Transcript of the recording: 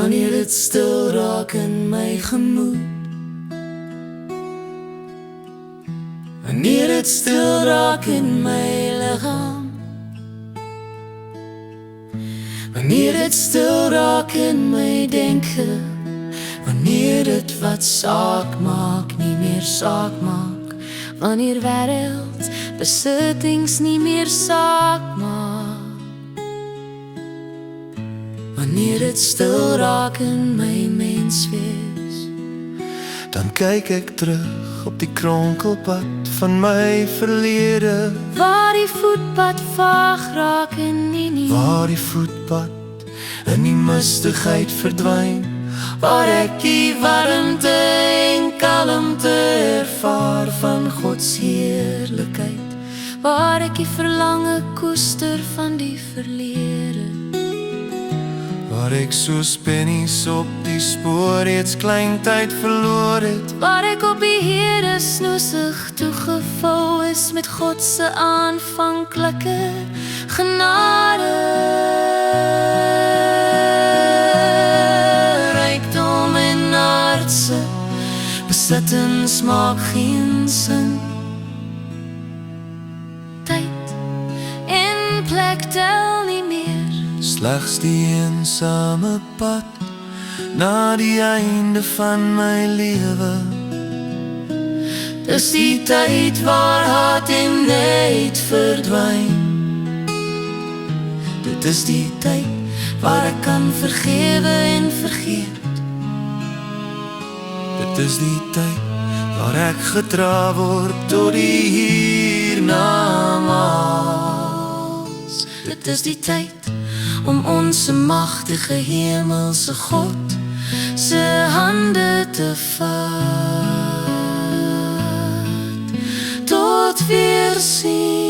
wanneer dit stil raak in my gemoed, wanneer dit stil raak in my liggaam, wanneer dit stil raak in my denke, wanneer dit wat saak maak nie meer saak maak, wanneer wêreld besittings nie meer saak maak, wanneer dit stil raak in my menswees, dan kyk ek terug op die kronkelpad van my verlede, waar die voetpad vaag raak in die nie, waar die voetpad in die mistigheid verdwyn, waar ek die warmte en kalmte ervaar van Gods heerlikheid, waar ek die verlange koester van die verlede, waar ek soos pennies op die spoor reeds klein tyd verloor het, waar ek op die Here snoesig toegevou is met God se aanvanklike genade. Rykdom en aardse besittings maak geen sin, tyd en plek tel nie meer, slegs die eensame pad na die einde van my lewe. dis die tyd waar haat en neid verdwyn, dit is die tyd waar ek kan vergewe en vergeet, Dit is die tyd waar ek gedra word tot die hiernamaals. dit is die tyd om ons magtige hemelse God se hande te vat, tot weersien.